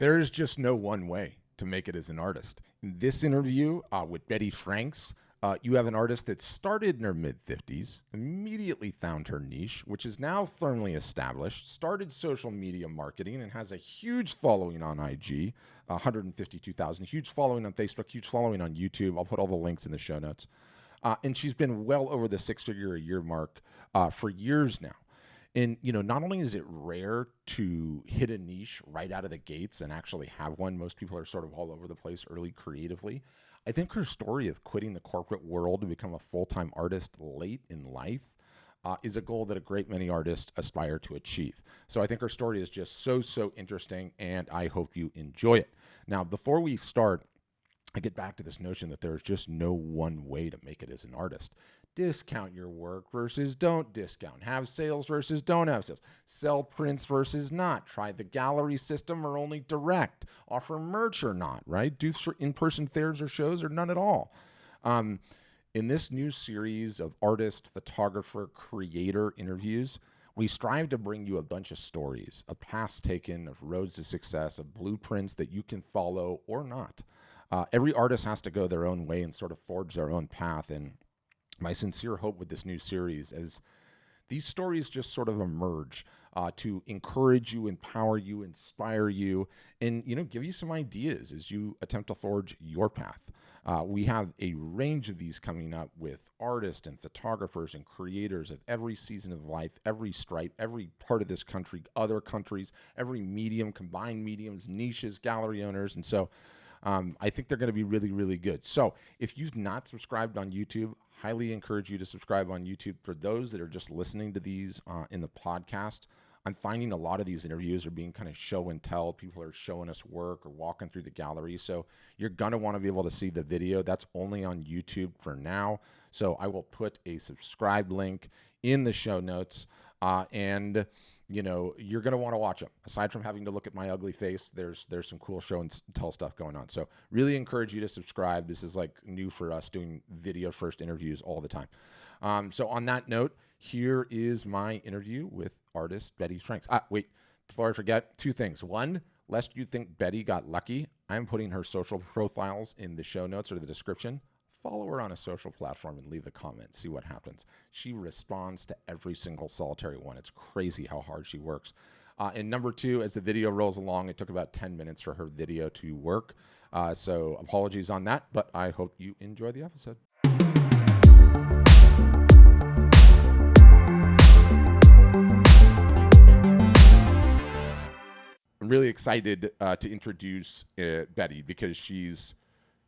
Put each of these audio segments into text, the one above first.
There is just no one way to make it as an artist. In this interview with Betty Franks, you have an artist that started in her mid 50s, immediately found her niche, which is now firmly established, started social media marketing, and has a huge following on IG, 152,000, huge following on Facebook, huge following on YouTube. I'll put all the links in the show notes. And she's been well over the six-figure-a-year mark for years now. And, not only is it rare to hit a niche right out of the gates and actually have one, most people are sort of all over the place early creatively. I think her story of quitting the corporate world to become a full-time artist late in life is a goal that a great many artists aspire to achieve. So I think her story is just so interesting, and I hope you enjoy it. Now, before we start, I get back to this notion that there's just no one way to make it as an artist. Discount your work versus don't discount. Have sales versus don't have sales. Sell prints versus not. Try the gallery system or only direct. Offer merch or not, right? Do in-person fairs or shows or none at all. In this new series of artist, photographer, creator interviews, we strive to bring you a bunch of stories, of paths taken, of roads to success, of blueprints that you can follow or not. Every artist has to go their own way and sort of forge their own path. And my sincere hope with this new series is these stories just sort of emerge to encourage you, empower you, inspire you, and give you some ideas as you attempt to forge your path. We have a range of these coming up with artists and photographers and creators of every season of life, every stripe, every part of this country, other countries, every medium, combined mediums, niches, gallery owners, and so I think they're going to be really good. So if you've not subscribed on YouTube, highly encourage you to subscribe on YouTube. For those that are just listening to these in the podcast, I'm finding a lot of these interviews are being kind of show and tell. People are showing us work or walking through the gallery. So you're going to want to be able to see the video. That's only on YouTube for now. So I will put a subscribe link in the show notes. And you're going to want to watch them. Aside from having to look at my ugly face, there's some cool show and tell stuff going on. So really encourage you to subscribe. This is like new for us, doing video first interviews all the time. So on that note, here is my interview with artist Betty Franks. Wait, before I forget, two things. One, lest you think Betty got lucky, I'm putting her social profiles in the show notes or the description. Follow her on a social platform and leave a comment. See what happens. She responds to every single solitary one. It's crazy how hard she works. And number two, as the video rolls along, it took about 10 minutes for her video to work. So apologies on that, but I hope you enjoy the episode. I'm really excited to introduce Betty because she's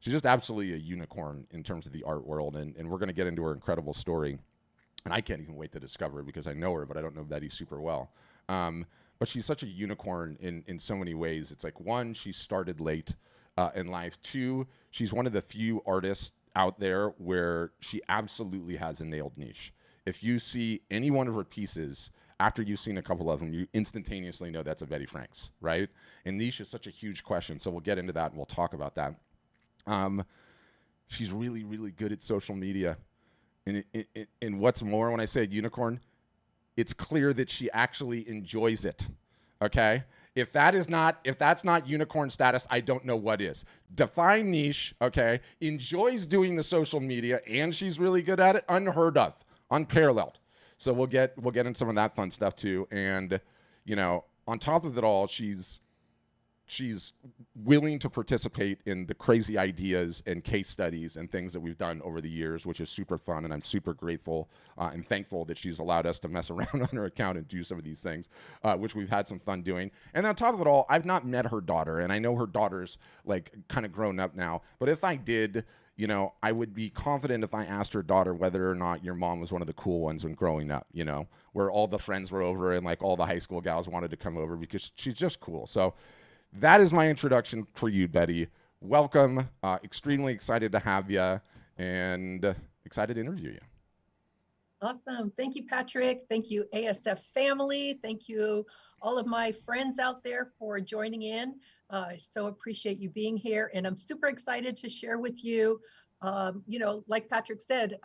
just absolutely a unicorn in terms of the art world, and we're going to get into her incredible story. And I can't even wait to discover it because I know her, but I don't know Betty super well. But she's such a unicorn in so many ways. It's like, one, she started late in life. Two, she's one of the few artists out there where she absolutely has a nailed niche. If you see any one of her pieces, after you've seen a couple of them, you instantaneously know that's a Betty Franks, right? And niche is such a huge question, so we'll get into that and we'll talk about that. She's really good at social media. And what's more, when I say unicorn, it's clear that she actually enjoys it. Okay? If that's not unicorn status, I don't know what is. Define niche, okay? Enjoys doing the social media, and she's really good at it. Unheard of, unparalleled. So we'll get into some of that fun stuff too. And on top of it all, she's willing to participate in the crazy ideas and case studies and things that we've done over the years, which is super fun. And I'm super grateful and thankful that she's allowed us to mess around on her account and do some of these things, which we've had some fun doing. And on top of it all, I've not met her daughter, and I know her daughter's like kind of grown up now. But if I did, I would be confident if I asked her daughter whether or not your mom was one of the cool ones when growing up, where all the friends were over and like all the high school gals wanted to come over because she's just cool. So that is my introduction for you, Betty. Welcome. Extremely excited to have you and excited to interview you. Awesome. Thank you, Patrick. Thank you, ASF family. Thank you, all of my friends out there for joining in. I so appreciate you being here, and I'm super excited to share with you. Like Patrick said,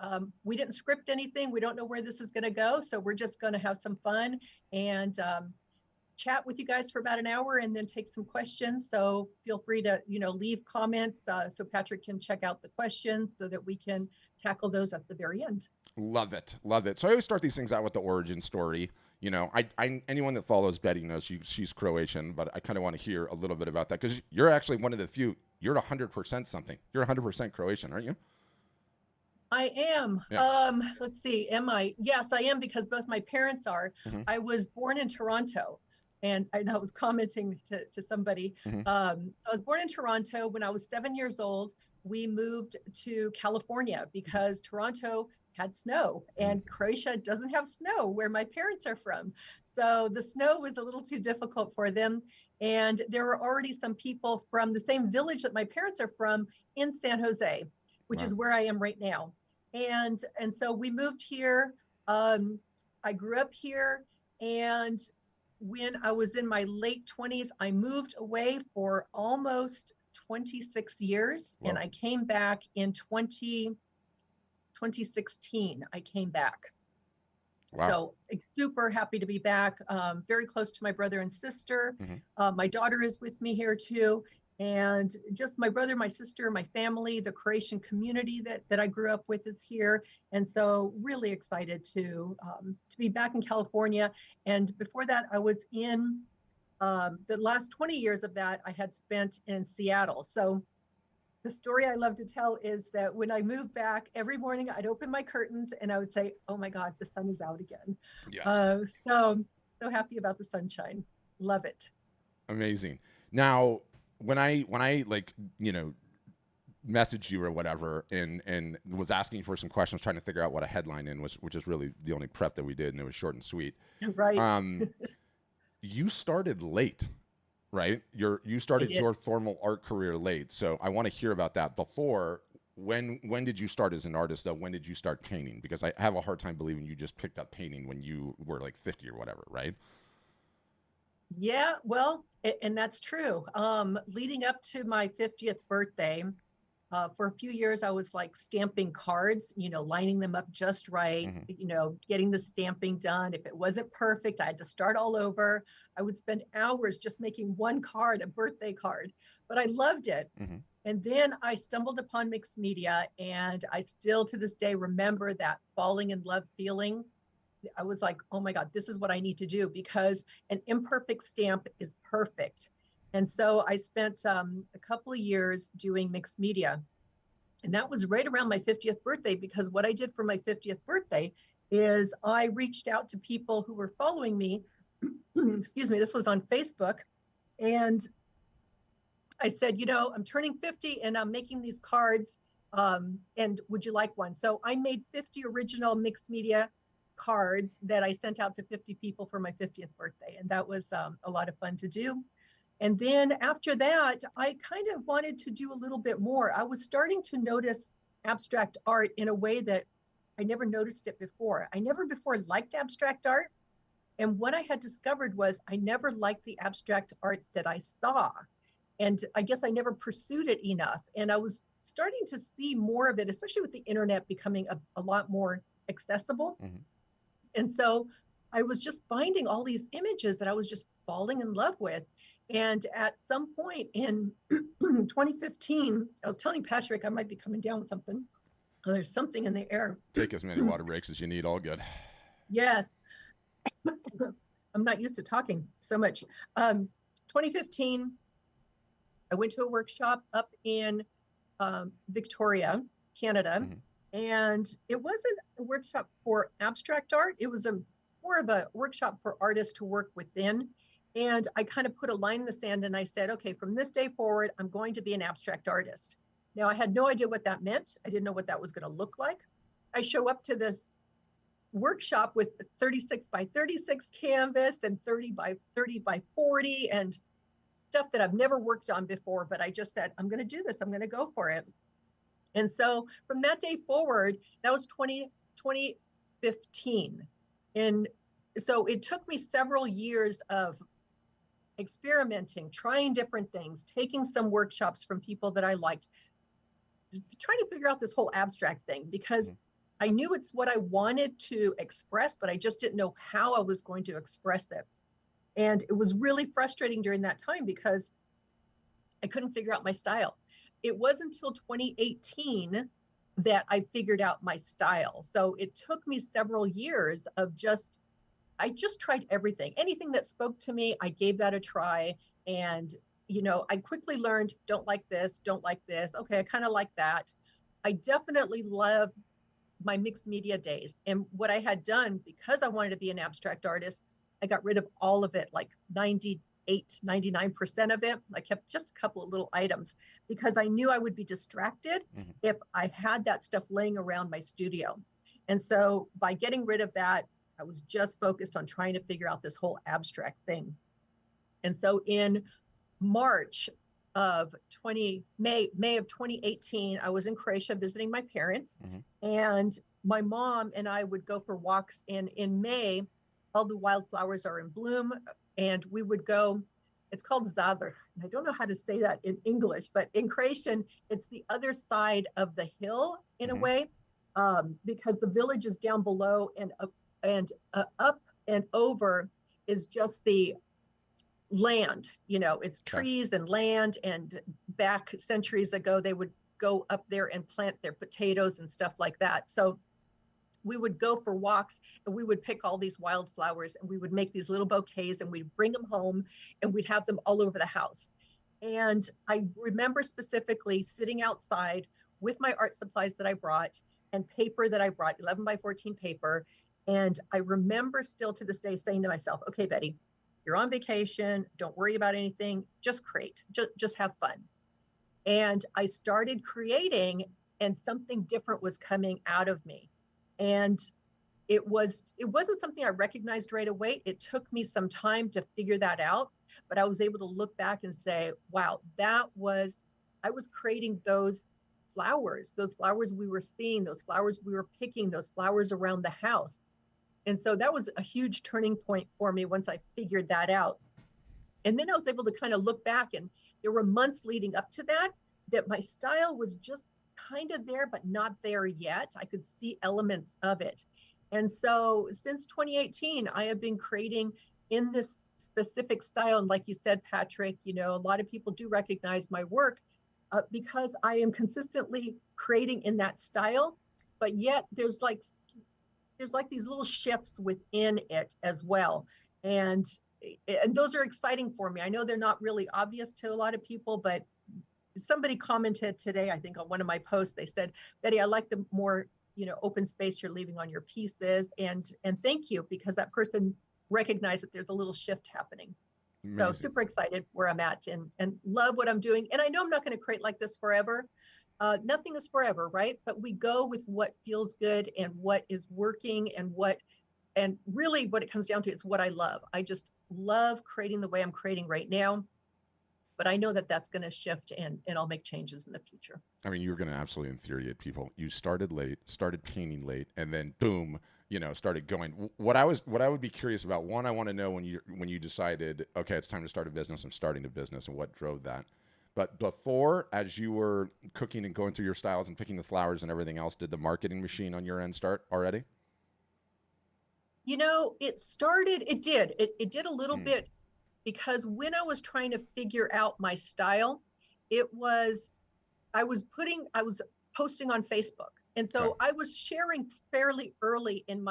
we didn't script anything. We don't know where this is going to go, so we're just going to have some fun and chat with you guys for about an hour and then take some questions. So feel free to, leave comments so Patrick can check out the questions so that we can tackle those at the very end. Love it. Love it. So I always start these things out with the origin story. Anyone that follows Betty knows she's Croatian, but I kind of want to hear a little bit about that because you're actually one of the few. You're 100% something. You're 100% Croatian, aren't you? I am. Yeah. Let's see. Am I? Yes, I am because both my parents are. Mm-hmm. I was born in Toronto, and I was commenting to somebody. Mm-hmm. So I was born in Toronto. When I was 7 years old, we moved to California because Toronto had snow and Croatia doesn't have snow where my parents are from. So the snow was a little too difficult for them. And there were already some people from the same village that my parents are from in San Jose, which Wow. is where I am right now. And so we moved here. I grew up here, and when I was in my late 20s, I moved away for almost 26 years, and Whoa. I came back in 2016. I came back. Wow. So super happy to be back. Very close to my brother and sister. Mm-hmm. My daughter is with me here too. And just my brother, my sister, my family, the Croatian community that I grew up with is here. And so really excited to be back in California. And before that, I was in the last 20 years of that I had spent in Seattle. So the story I love to tell is that when I moved back, every morning I'd open my curtains and I would say, "Oh my God, the sun is out again." Yes. So happy about the sunshine. Love it. Amazing. Now, when I messaged you or whatever and was asking for some questions, trying to figure out what a headline in was, which is really the only prep that we did, and it was short and sweet. Right. You started late, right? You I started did. your formal art career late, so I want to hear about that. Before, when did you start as an artist though? When did you start painting? Because I have a hard time believing you just picked up painting when you were like 50 or whatever, right? Yeah, well, and that's true. Leading up to my 50th birthday, for a few years, I was like stamping cards, lining them up just right, Mm-hmm. getting the stamping done. If it wasn't perfect, I had to start all over. I would spend hours just making one card, a birthday card, but I loved it. Mm-hmm. And then I stumbled upon mixed media, and I still to this day remember that falling in love feeling. I was like, oh my God, this is what I need to do because an imperfect stamp is perfect. And so I spent a couple of years doing mixed media. And that was right around my 50th birthday because what I did for my 50th birthday is I reached out to people who were following me. Excuse me, this was on Facebook. And I said, I'm turning 50 and I'm making these cards. And would you like one? So I made 50 original mixed media cards that I sent out to 50 people for my 50th birthday. And that was a lot of fun to do. And then after that, I kind of wanted to do a little bit more. I was starting to notice abstract art in a way that I never noticed it before. I never before liked abstract art. And what I had discovered was I never liked the abstract art that I saw. And I guess I never pursued it enough. And I was starting to see more of it, especially with the internet becoming a lot more accessible. Mm-hmm. And so I was just finding all these images that I was just falling in love with. And at some point in 2015, I was telling Patrick I might be coming down with something. Oh, there's something in the air. Take as many water breaks as you need. All good. Yes. I'm not used to talking so much. 2015, I went to a workshop up in Victoria, Canada, Mm-hmm. and it wasn't a workshop for abstract art. It was more of a workshop for artists to work within. And I kind of put a line in the sand and I said, okay, from this day forward, I'm going to be an abstract artist. Now, I had no idea what that meant. I didn't know what that was going to look like. I show up to this workshop with 36 by 36 canvas and 30 by 30 by 40 and stuff that I've never worked on before, but I just said, I'm going to do this. I'm going to go for it. And so from that day forward, that was 2015. And so it took me several years of experimenting, trying different things, taking some workshops from people that I liked, trying to figure out this whole abstract thing because I knew it's what I wanted to express, but I just didn't know how I was going to express it. And it was really frustrating during that time because I couldn't figure out my style. It wasn't until 2018 that I figured out my style. So it took me several years of I just tried everything. Anything that spoke to me, I gave that a try. And, I quickly learned, don't like this, don't like this. Okay, I kind of like that. I definitely love my mixed media days. And what I had done, because I wanted to be an abstract artist, I got rid of all of it, like 98, 99% of it. I kept just a couple of little items because I knew I would be distracted if I had that stuff laying around my studio. And so by getting rid of that, I was just focused on trying to figure out this whole abstract thing. And so in March of May of 2018, I was in Croatia visiting my parents, and my mom and I would go for walks. And in May, all the wildflowers are in bloom, and we would go. It's called Zadar. I don't know how to say that in English, but in Croatian, it's the other side of the hill in a way, because the village is down below, and up and over is just the land. It's trees and land. And back centuries ago, they would go up there and plant their potatoes and stuff like that. So we would go for walks, and we would pick all these wildflowers, and we would make these little bouquets, and we'd bring them home, and we'd have them all over the house. And I remember specifically sitting outside with my art supplies that I brought and paper that I brought, 11 by 14 paper. And I remember still to this day saying to myself, okay, Betty, you're on vacation. Don't worry about anything. Just create, just have fun. And I started creating, and something different was coming out of me. And it wasn't something I recognized right away. It took me some time to figure that out, but I was able to look back and say, wow, I was creating those flowers we were seeing, those flowers we were picking, those flowers around the house. And so that was a huge turning point for me once I figured that out. And then I was able to kind of look back, and there were months leading up to that my style was just kind of there, but not there yet. I could see elements of it. And so since 2018, I have been creating in this specific style. And like you said, Patrick, a lot of people do recognize my work because I am consistently creating in that style, but yet there's like these little shifts within it as well. And those are exciting for me. I know they're not really obvious to a lot of people, but somebody commented today, I think on one of my posts, they said, Betty, I like the more, open space you're leaving on your pieces. And thank you, because that person recognized that there's a little shift happening. Amazing. So super excited where I'm at, and love what I'm doing. And I know I'm not going to create like this forever. Nothing is forever, right? But we go with what feels good and what is working, and really what it comes down to, it's what I love. I just love creating the way I'm creating right now. But I know that that's going to shift, and I'll make changes in the future. I mean, you're going to absolutely infuriate people. You started late, started painting late, and then boom, started going. What I would be curious about, one, I want to know when you decided, okay, it's time to start a business. I'm starting a business, and what drove that. But before, as you were cooking and going through your styles and picking the flowers and everything else, did the marketing machine on your end start already? It did. It did a little bit, because when I was trying to figure out my style, I was posting on Facebook. And so I was sharing fairly early in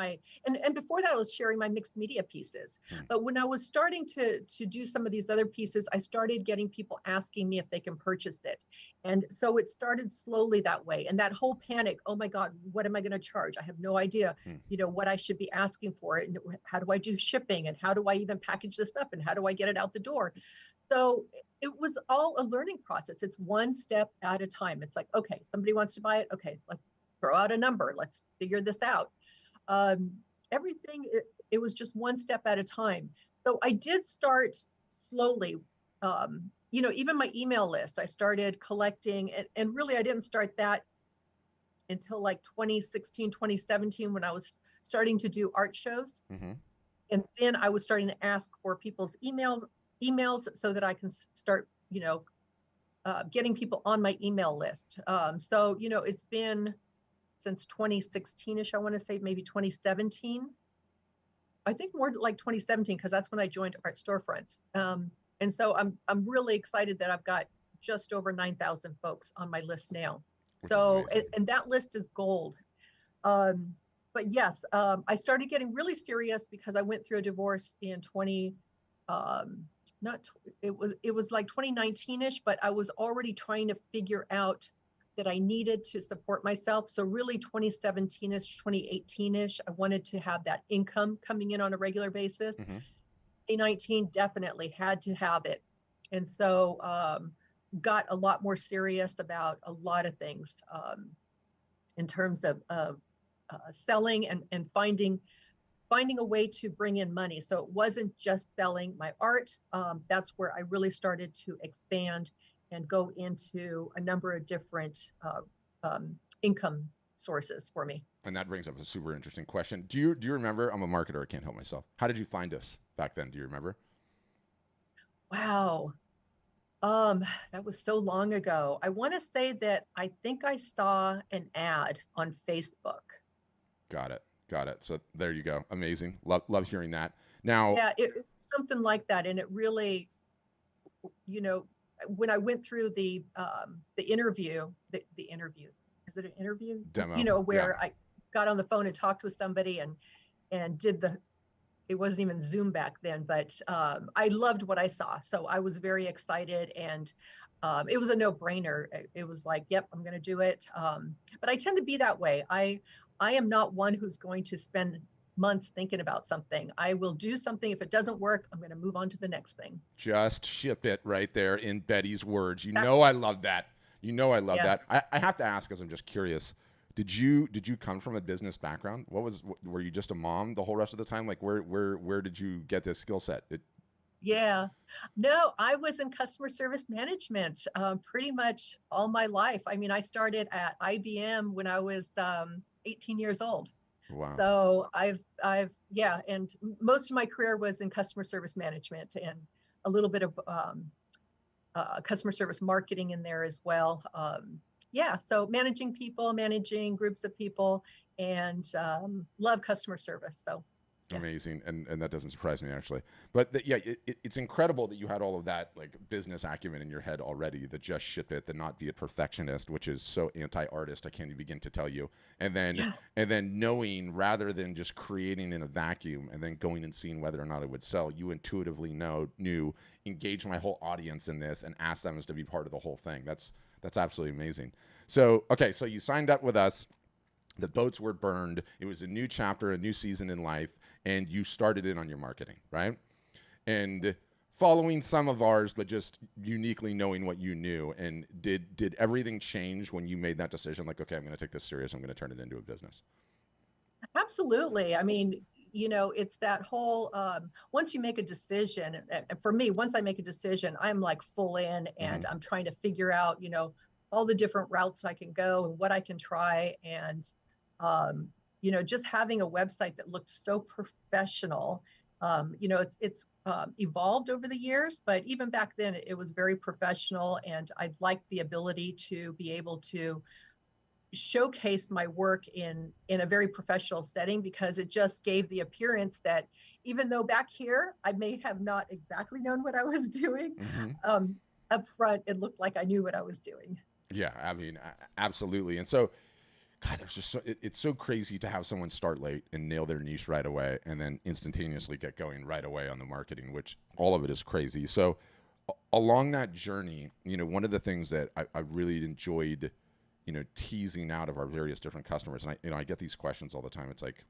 and before that I was sharing my mixed media pieces. But when I was starting to do some of these other pieces, I started getting people asking me if they can purchase it. And so it started slowly that way. And that whole panic, oh my God, what am I going to charge? I have no idea, what I should be asking for it. And how do I do shipping? And how do I even package this up? And how do I get it out the door? So it was all a learning process. It's one step at a time. It's like, okay, somebody wants to buy it. Okay, let's throw out a number. Let's figure this out. Everything, it was just one step at a time. So I did start slowly. Even my email list, I started collecting, and really I didn't start that until like 2016, 2017, when I was starting to do art shows. And then I was starting to ask for people's emails so that I can start, getting people on my email list. So, it's been since 2016-ish, I want to say, maybe 2017. I think more like 2017, because that's when I joined Art Storefronts. And so I'm really excited that I've got just over 9,000 folks on my list now. which is So, amazing. and that list is gold. Um, but yes, I started getting really serious because I went through a divorce in 20, not, it was like 2019-ish, but I was already trying to figure out that I needed to support myself. So really 2017-ish, 2018-ish, I wanted to have that income coming in on a regular basis. Hmm. 2019 definitely had to have it. And so got a lot more serious about a lot of things in terms of selling and finding a way to bring in money. So it wasn't just selling my art. That's where I really started to expand and go into a number of different income sources for me. And that brings up a super interesting question. Do you remember? I'm a marketer. I can't help myself. How did you find us back then? Do you remember? Wow. That was so long ago. I want to say that I think I saw an ad on Facebook. Got it. Got it. So there you go. Amazing. Love hearing that. Now, Yeah, something like that. And it really, you know, when I went through the interview, the interview, is it an interview? demo. You know, Yeah. where I got on the phone and talked with somebody and did it wasn't even Zoom back then, but I loved what I saw. So I was very excited, and it was a no-brainer. It was like, yep, I'm going to do it. But I tend to be that way. I am not one who's going to spend months thinking about something. I will do something. If it doesn't work, I'm going to move on to the next thing. Just ship it right there in Betty's words. You That, know I love that. You know I love yes. that. I have to ask because I'm just curious. Did you come from a business background? Were you just a mom the whole rest of the time? Like where did you get this skill set? Yeah. No, I was in customer service management pretty much all my life. I mean, I started at IBM when I was 18 years old. Wow. So yeah, and most of my career was in customer service management and a little bit of customer service marketing in there as well. Yeah, so managing people, managing groups of people, and love customer service. So yeah. Amazing, and that doesn't surprise me actually. But yeah, it's incredible that you had all of that like business acumen in your head already. The just ship it, the not be a perfectionist, which is so anti-artist. I can't even begin to tell you. And then Yeah. and then knowing rather than just creating in a vacuum and then going and seeing whether or not it would sell, you intuitively knew engage my whole audience in this and ask them as to be part of the whole thing. That's absolutely amazing. So okay, so you signed up with us. The boats were burned. It was a new chapter, a new season in life, and you started in on your marketing, right? And following some of ours, but just uniquely knowing what you knew. And did everything change when you made that decision? Like, okay, I'm going to take this serious. I'm going to turn it into a business. Absolutely. I mean, it's that whole once you make a decision, and for me, once I make a decision, I'm like full in Mm-hmm. and I'm trying to figure out, all the different routes I can go and what I can try. And, just having a website that looked so professional, it's evolved over the years, but even back then it was very professional. And I liked the ability to be able to showcase my work in a very professional setting, because it just gave the appearance that even though back here I may have not exactly known what I was doing, Mm-hmm. up front it looked like I knew what I was doing. Yeah, I mean, absolutely. And so, God, there's just it's so crazy to have someone start late and nail their niche right away, and then instantaneously get going right away on the marketing, which all of it is crazy. So, along that journey, one of the things that I really enjoyed, teasing out of our various different customers, and I get these questions all the time. It's like,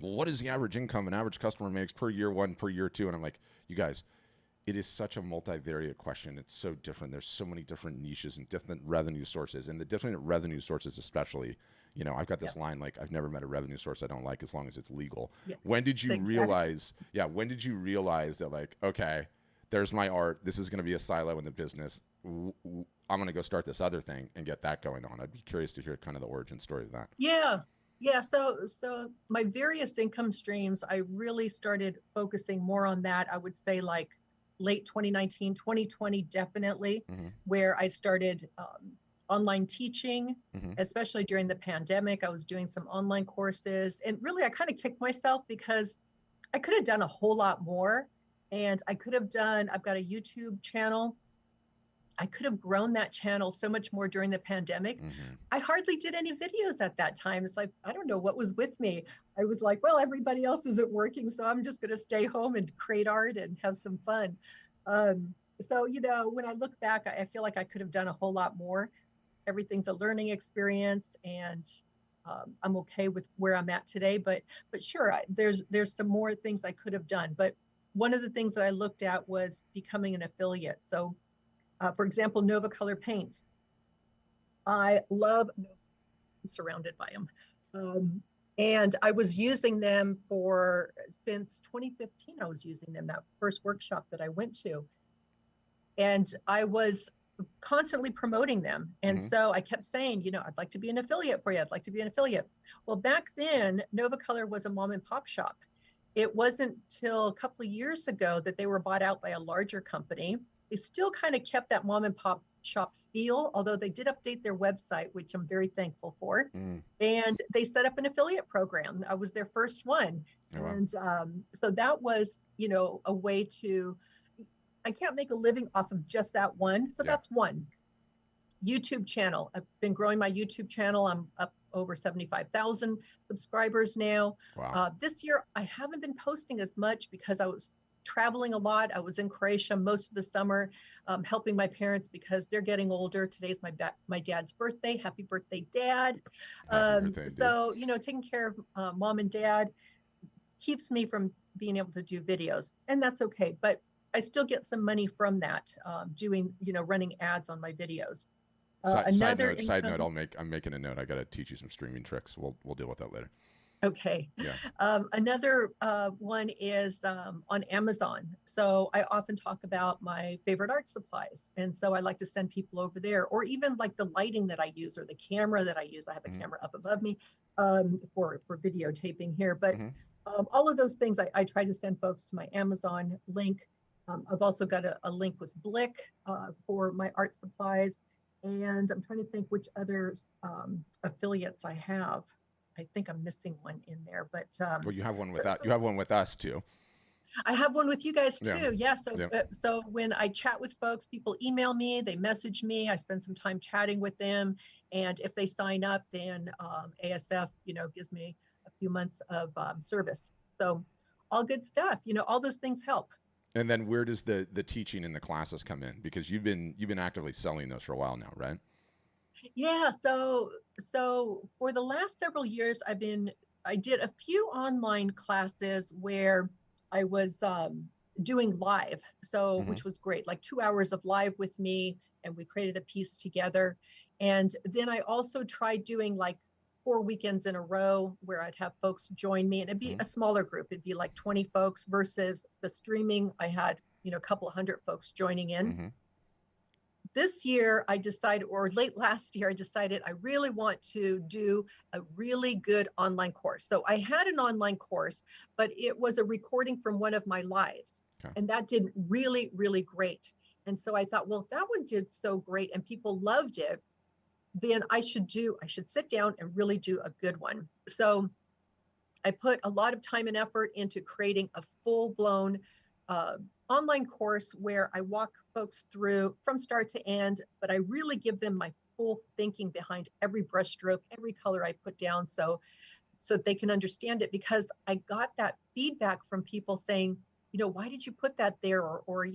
well, what is the average income an average customer makes per year one, per year two? And I'm like, you guys, it is such a multivariate question. It's so different. There's so many different niches and different revenue sources, and the different revenue sources, especially. I've got this Yep. line like, I've never met a revenue source I don't like as long as it's legal. Yeah, When did you exactly. realize? Yeah, when did you realize that like, okay, there's my art. This is going to be a silo in the business. I'm going to go start this other thing and get that going on. I'd be curious to hear kind of the origin story of that. Yeah. Yeah. So my various income streams, I really started focusing more on that. I would say like late 2019, 2020, definitely, Mm-hmm. where I started online teaching, Mm-hmm. especially during the pandemic. I was doing some online courses, and really I kind of kicked myself because I could have done a whole lot more. And I could have done, I've got a YouTube channel. I could have grown that channel so much more during the pandemic. Mm-hmm. I hardly did any videos at that time. It's like, I don't know what was with me. I was like, well, everybody else isn't working, so I'm just going to stay home and create art and have some fun. So, when I look back, I feel like I could have done a whole lot more. Everything's a learning experience, and I'm okay with where I'm at today. But sure, there's some more things I could have done. But one of the things that I looked at was becoming an affiliate. So for example, Nova Color paints. I love, I'm surrounded by them. And I was using them since 2015, I was using them, that first workshop that I went to. And I was constantly promoting them. And Mm-hmm. so I kept saying, I'd like to be an affiliate for you. I'd like to be an affiliate. Well, back then, Nova Color was a mom and pop shop. It wasn't till a couple of years ago that they were bought out by a larger company. They still kind of kept that mom and pop shop feel, although they did update their website, which I'm very thankful for. Mm. And they set up an affiliate program. I was their first one. Oh, wow. And so that was, a way I can't make a living off of just that one. So Yeah. that's one. YouTube channel. I've been growing my YouTube channel. I'm up over 75,000 subscribers now. Wow. This year, I haven't been posting as much because I was traveling a lot. I was in Croatia most of the summer, helping my parents because they're getting older. Today's my dad's birthday. Happy birthday, Dad. Happy birthday, dude. So, taking care of mom and dad keeps me from being able to do videos, and that's okay. But I still get some money from that, running ads on my videos. Side note. I'm making a note. I got to teach you some streaming tricks. We'll deal with that later. Okay. Yeah. Another one is on Amazon. So I often talk about my favorite art supplies. And so I like to send people over there, or even like the lighting that I use or the camera that I use. I have a camera up above me for videotaping here. But all of those things, I try to send folks to my Amazon link. I've also got a link with Blick for my art supplies. And I'm trying to think which other affiliates I have. I think I'm missing one in there, but well, you have one with that. You have one with us too. I have one with you guys too. Yeah. Yeah. So when I chat with folks, people email me, they message me, I spend some time chatting with them, and if they sign up, then ASF, gives me a few months of service. So all good stuff. All those things help. And then where does the teaching and the classes come in? Because you've been actively selling those for a while now, right? Yeah, so for the last several years, I did a few online classes where I was doing live, so which was great, like 2 hours of live with me, and we created a piece together. And then I also tried doing like 4 weekends in a row where I'd have folks join me, and it'd be a smaller group. It'd be like 20 folks versus the streaming. I had, a couple of hundred folks joining in. This year I decided, or late last year, I decided I really want to do a really good online course. So I had an online course, but it was a recording from one of my lives. Okay. And that did really, really great. And so I thought, well, if that one did so great and people loved it, then I should sit down and really do a good one. So I put a lot of time and effort into creating a full-blown online course where I walk folks through from start to end, but I really give them my full thinking behind every brushstroke, every color I put down, so they can understand it. Because I got that feedback from people saying, why did you put that there? Or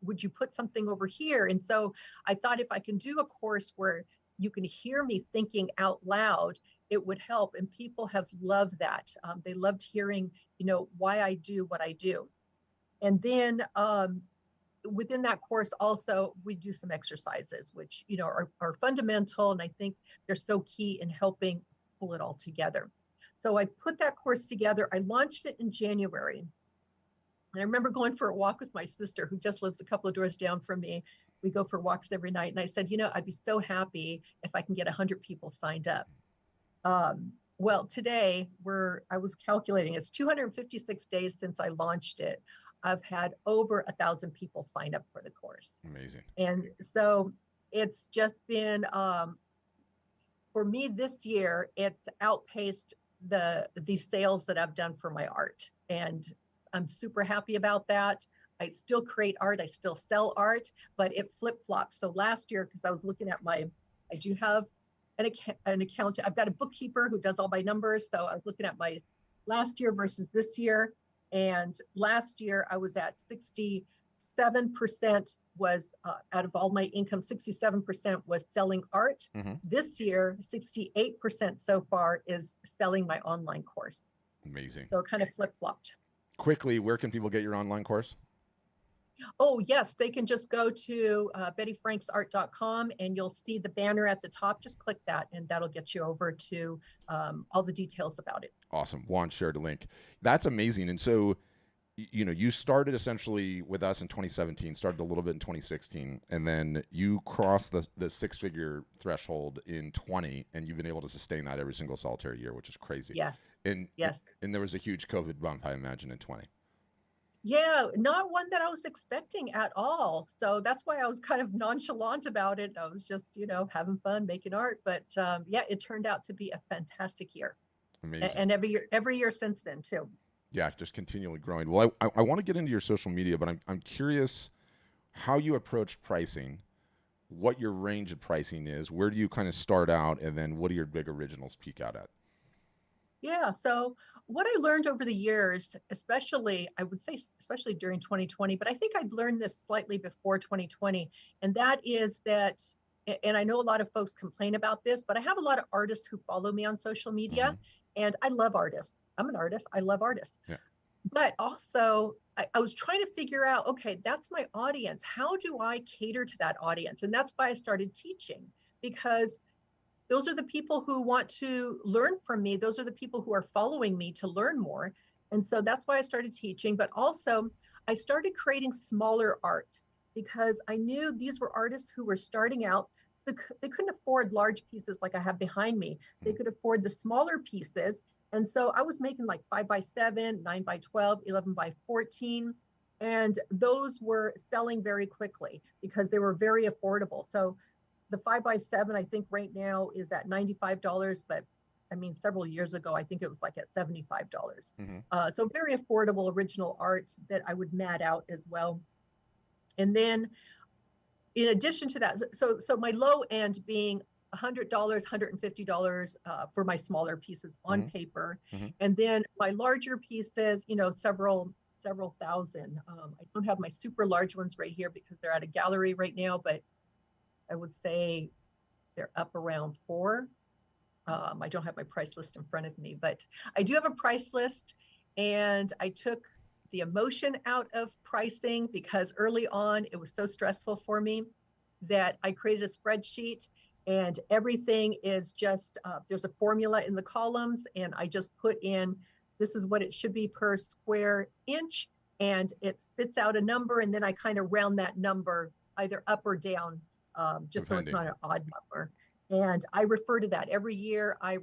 would you put something over here? And so I thought, if I can do a course where you can hear me thinking out loud, it would help. And people have loved that. They loved hearing, why I do what I do. And then within that course, also, we do some exercises, which, are fundamental. And I think they're so key in helping pull it all together. So I put that course together. I launched it in January. And I remember going for a walk with my sister, who just lives a couple of doors down from me. We go for walks every night. And I said, I'd be so happy if I can get 100 people signed up. Well, today I was calculating, it's 256 days since I launched it. I've had over 1,000 people sign up for the course. Amazing. And so it's just been, for me this year, it's outpaced the sales that I've done for my art. And I'm super happy about that. I still create art. I still sell art, but it flip-flops. So last year, because I was looking at I do have an account. I've got a bookkeeper who does all my numbers. So I was looking at my last year versus this year. And last year I was at 67% was out of all my income, 67% was selling art. This year, 68% so far is selling my online course. Amazing. So it kind of flip-flopped. Quickly, where can people get your online course? Oh, yes, they can just go to bettyfranksart.com and you'll see the banner at the top. Just click that and that'll get you over to all the details about it. Awesome. Juan shared a link. That's amazing. And so, you started essentially with us in 2017, started a little bit in 2016, and then you crossed the six-figure threshold in 20, and you've been able to sustain that every single solitary year, which is crazy. Yes. And yes. And there was a huge COVID bump, I imagine, in 20. Yeah, not one that I was expecting at all. So that's why I was kind of nonchalant about it. I was just, having fun, making art. But yeah, it turned out to be a fantastic year. Amazing. And every year since then too. Yeah, just continually growing. Well, I want to get into your social media, but I'm curious how you approach pricing, what your range of pricing is, where do you kind of start out, and then what do your big originals peak out at? Yeah. So what I learned over the years, especially, I would say, especially during 2020, but I think I'd learned this slightly before 2020. And that is that, and I know a lot of folks complain about this, but I have a lot of artists who follow me on social media, and I love artists. I'm an artist. I love artists. Yeah. But also, I was trying to figure out, okay, that's my audience. How do I cater to that audience? And that's why I started teaching, because those are the people who want to learn from me. Those are the people who are following me to learn more. And so that's why I started teaching. But also, I started creating smaller art because I knew these were artists who were starting out. They couldn't afford large pieces like I have behind me. They could afford the smaller pieces. And so I was making like 5x7, 9x12, 11x14. And those were selling very quickly because they were very affordable. So the 5x7, I think right now is at $95, but I mean, several years ago, I think it was like at $75. So very affordable original art that I would mat out as well. And then in addition to that, so my low end being $100, $150 for my smaller pieces on paper. And then my larger pieces, several thousand. I don't have my super large ones right here because they're at a gallery right now, but I would say they're up around $4. I don't have my price list in front of me, but I do have a price list, and I took the emotion out of pricing because early on it was so stressful for me that I created a spreadsheet, and everything is just, there's a formula in the columns, and I just put in, this is what it should be per square inch, and it spits out a number, and then I kind of round that number either up or down. Just so it's not an odd number. And I refer to that every year. I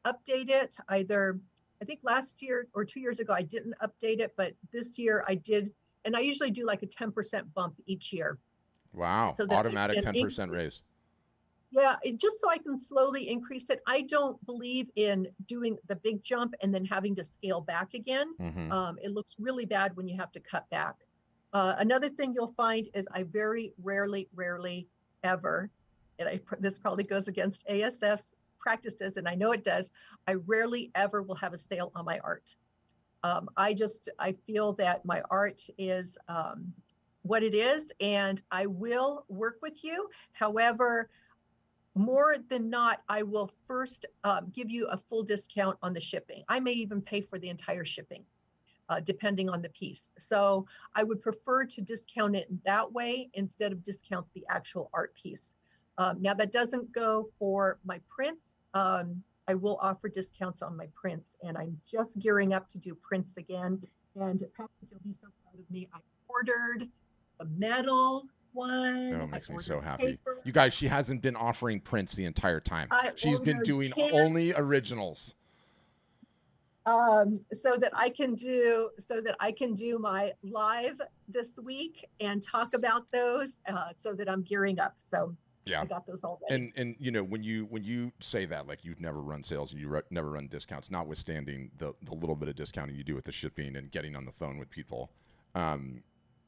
update it either, I think last year or 2 years ago, I didn't update it, but this year I did. And I usually do like a 10% bump each year. Wow. So automatic 10% raise. Yeah, just so I can slowly increase it. I don't believe in doing the big jump and then having to scale back again. It looks really bad when you have to cut back. Another thing you'll find is I very rarely ever, and this probably goes against ASF's practices, and I know it does, I rarely ever will have a sale on my art. I feel that my art is what it is, and I will work with you. However, more than not, I will first give you a full discount on the shipping. I may even pay for the entire shipping. Depending on the piece. So I would prefer to discount it that way instead of discount the actual art piece. Now that doesn't go for my prints. I will offer discounts on my prints, and I'm just gearing up to do prints again. And Patrick, you'll be so proud of me. I ordered a metal one. Oh, it makes me so happy. Paper. You guys, she hasn't been offering prints the entire time. She's been doing only originals. So that I can do my live this week and talk about those, so that I'm gearing up. So Yeah. I got those already. And you know, when you say that, like you've never run sales and you never run discounts, notwithstanding the little bit of discounting you do with the shipping and getting on the phone with people, um,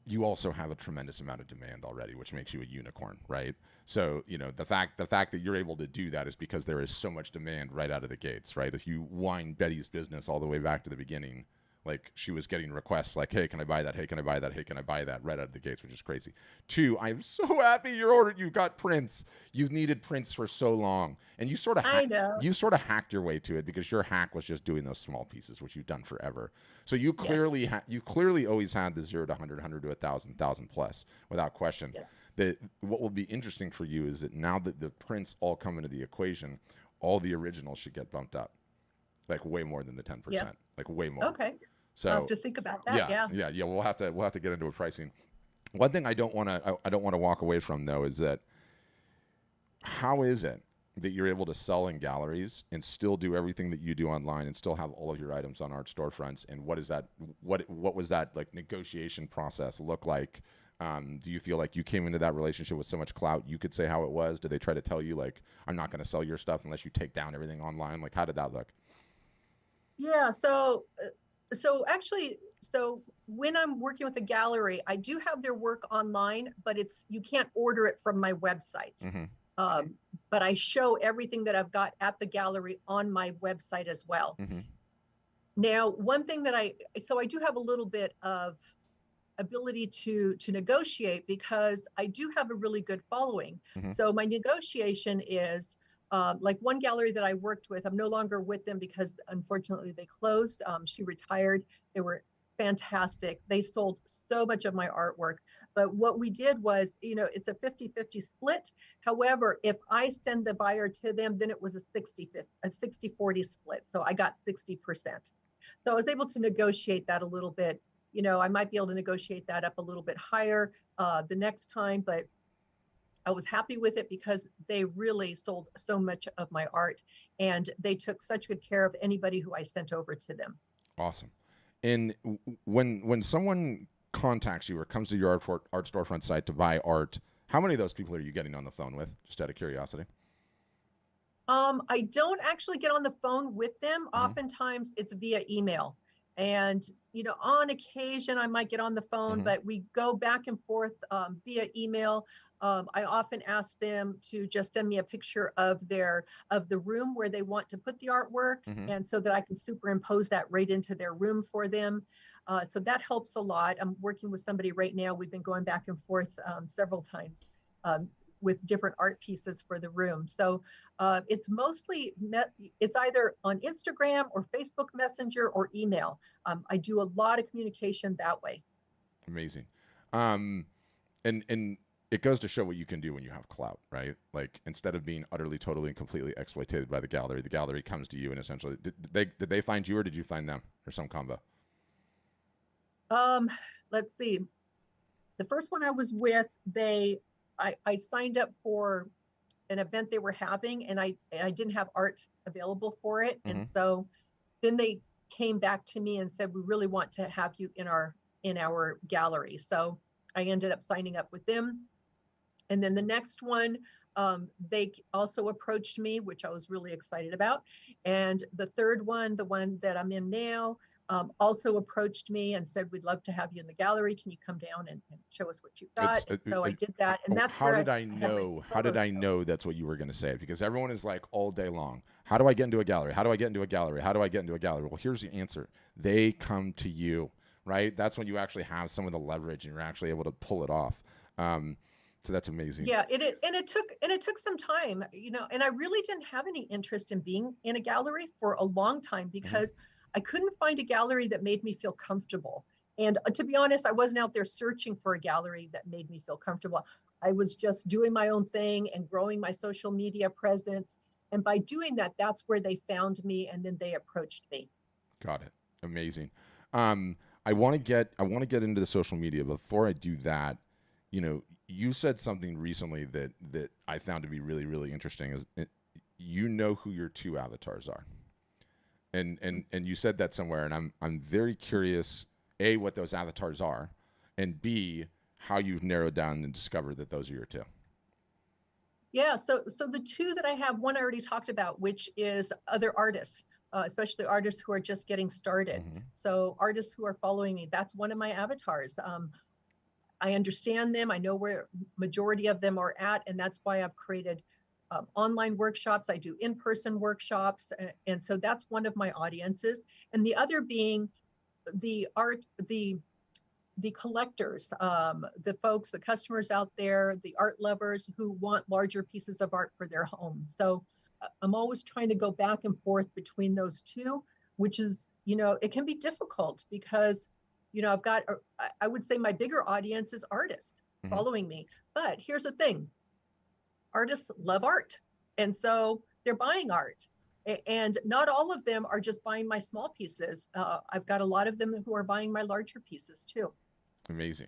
you also have a tremendous amount of demand already, which makes you a unicorn, right? So you know, the fact that you're able to do that is because there is so much demand right out of the gates, right? If you wind Betty's business all the way back to the beginning, like she was getting requests like, hey, can I buy that? Hey, can I buy that? Hey, can I buy that? Right out of the gates, which is crazy. Two, I'm so happy you got prints. You've needed prints for so long, and I know. you sort of hacked your way to it because your hack was just doing those small pieces, which you've done forever. So Yes. you clearly always had the 0 to 100, 100 to 1,000, 1,000 plus without question. Yes. What will be interesting for you is that now that the prints all come into the equation, all the originals should get bumped up, like way more than the Yeah. 10%, like way more. Okay. I'll have So to think about that. yeah, Yeah. yeah. We'll have to get into a pricing. One thing I don't want to walk away from though is that how is it that you're able to sell in galleries and still do everything that you do online and still have all of your items on art storefronts? And what is that? What was that like negotiation process look like? Do you feel like you came into that relationship with so much clout you could say how it was? Did they try to tell you like I'm not going to sell your stuff unless you take down everything online? Like how did that look? Yeah. So actually, so when I'm working with a gallery, I do have their work online, but you can't order it from my website. Mm-hmm. Um, but I show everything that I've got at the gallery on my website as well. Mm-hmm. Now, one thing that I do have a little bit of ability to negotiate because I do have a really good following. Mm-hmm. So my negotiation is like one gallery that I worked with. I'm no longer with them because unfortunately they closed. She retired. They were fantastic. They sold so much of my artwork. But what we did was, it's a 50-50 split. However, if I send the buyer to them, then it was a 60-40 split. So I got 60%. So I was able to negotiate that a little bit. I might be able to negotiate that up a little bit higher the next time, but I was happy with it because they really sold so much of my art and they took such good care of anybody who I sent over to them. Awesome. And when someone contacts you or comes to your art storefront site to buy art, how many of those people are you getting on the phone with? Just out of curiosity. I don't actually get on the phone with them. Mm-hmm. Oftentimes it's via email. And, on occasion I might get on the phone, Mm-hmm. but we go back and forth via email. I often ask them to just send me a picture of the room where they want to put the artwork, Mm-hmm. and so that I can superimpose that right into their room for them. So that helps a lot. I'm working with somebody right now. We've been going back and forth several times um, with different art pieces for the room. So it's either on Instagram or Facebook Messenger or email. I do a lot of communication that way. Amazing. Um, and it goes to show what you can do when you have clout, right? Like instead of being utterly, totally, and completely exploited by the gallery comes to you and essentially did they find you or did you find them or some combo? Um, let's see. The first one I was with, I signed up for an event they were having, and I didn't have art available for it, Mm-hmm. and so then they came back to me and said, we really want to have you in our gallery. So I ended up signing up with them. And then the next one, they also approached me, which I was really excited about. And the third one, the one that I'm in now, also approached me and said, we'd love to have you in the gallery. Can you come down and show us what you've got? It's And so I did that. And that's how where did I I had my know? How solo did I show. know that's what you were going to say? Because everyone is like all day long. How do I get into a gallery? How do I get into a gallery? How do I get into a gallery? Well, here's the answer. They come to you, right? That's when you actually have some of the leverage and you're actually able to pull it off. So that's amazing. Yeah, it took some time, and I really didn't have any interest in being in a gallery for a long time Mm-hmm. because I couldn't find a gallery that made me feel comfortable. And to be honest, I wasn't out there searching for a gallery that made me feel comfortable. I was just doing my own thing and growing my social media presence. And by doing that, that's where they found me and then they approached me. Got it. Amazing. I want to get into the social media. Before I do that, you said something recently that I found to be really really interesting. Is you know who your two avatars are, and you said that somewhere, and I'm very curious. A, what those avatars are, and B, how you've narrowed down and discovered that those are your two. Yeah, so the two that I have, one I already talked about, which is other artists, especially artists who are just getting started. Hmm. So artists who are following me, that's one of my avatars. I understand them. I know where majority of them are at, and that's why I've created online workshops. I do in-person workshops, and so that's one of my audiences. And the other being the art, the collectors, the folks, the customers out there, the art lovers who want larger pieces of art for their home. So I'm always trying to go back and forth between those two, which is, it can be difficult because, I've got, I would say my bigger audience is artists Hmm. following me. But here's the thing, artists love art. And so they're buying art. And not all of them are just buying my small pieces. I've got a lot of them who are buying my larger pieces too. Amazing.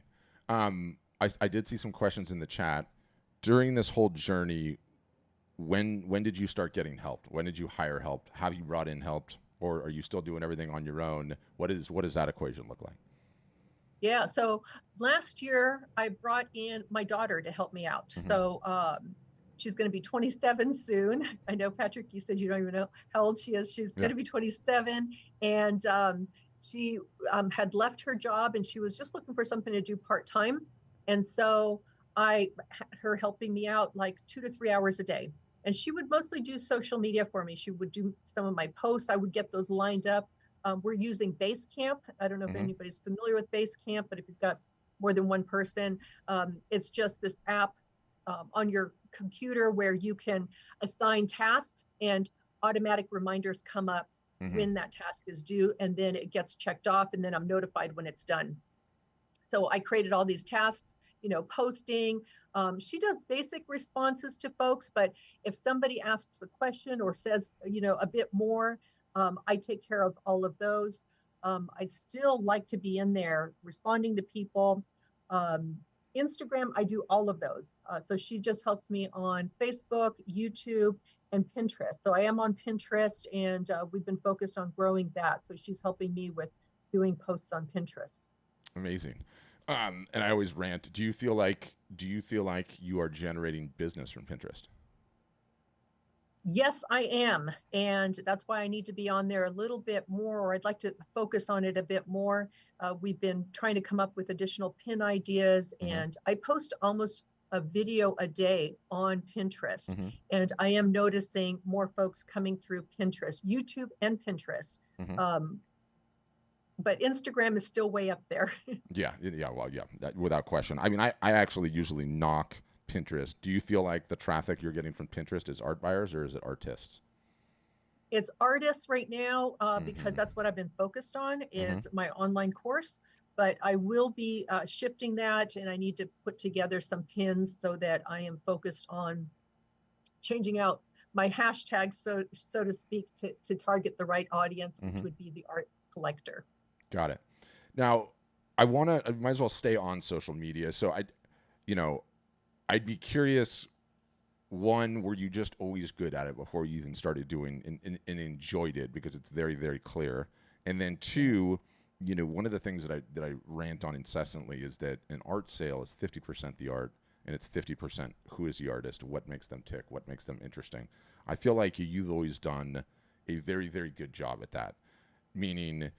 I did see some questions in the chat. During this whole journey, when did you start getting help? When did you hire help? Have you brought in help, or are you still doing everything on your own? What does that equation look like? Yeah. So last year I brought in my daughter to help me out. Hmm. So she's going to be 27 soon. I know, Patrick, you said you don't even know how old she is. She's going Yeah. to be 27. And she had left her job and she was just looking for something to do part time. And so I had her helping me out like 2 to 3 hours a day. And she would mostly do social media for me. She would do some of my posts. I would get those lined up. We're using Basecamp. I don't know if Hmm. anybody's familiar with Basecamp, but if you've got more than one person, it's just this app on your computer where you can assign tasks and automatic reminders come up Hmm. when that task is due, and then it gets checked off, and then I'm notified when it's done. So I created all these tasks, posting. She does basic responses to folks, but if somebody asks a question or says, a bit more, I take care of all of those. I still like to be in there responding to people. Um, Instagram, I do all of those. So she just helps me on Facebook, YouTube, and Pinterest. So I am on Pinterest, and we've been focused on growing that. So she's helping me with doing posts on Pinterest. Amazing. And I always rant. Do you feel like you are generating business from Pinterest? Yes, I am. And that's why I need to be on there a little bit more, or I'd like to focus on it a bit more. We've been trying to come up with additional pin ideas, Hmm. and I post almost a video a day on Pinterest. Hmm. And I am noticing more folks coming through Pinterest, YouTube, and Pinterest. Hmm. Um, but Instagram is still way up there. Yeah, yeah, well, yeah, without question. I mean, I actually usually knock Pinterest. Do you feel like the traffic you're getting from Pinterest is art buyers or is it artists? It's artists right now because Hmm. that's what I've been focused on Hmm. is my online course. But I will be shifting that, and I need to put together some pins so that I am focused on changing out my hashtag, so to speak, to target the right audience, which Hmm. would be the art collector. Got it. Now, I might as well stay on social media. So you know, I'd be curious. One, were you just always good at it before you even started doing and enjoyed it because it's very, very clear? And then Yeah. two, one of the things that I rant on incessantly is that an art sale is 50% the art and it's 50% who is the artist, what makes them tick, what makes them interesting. I feel like you've always done a very, very good job at that. Meaning,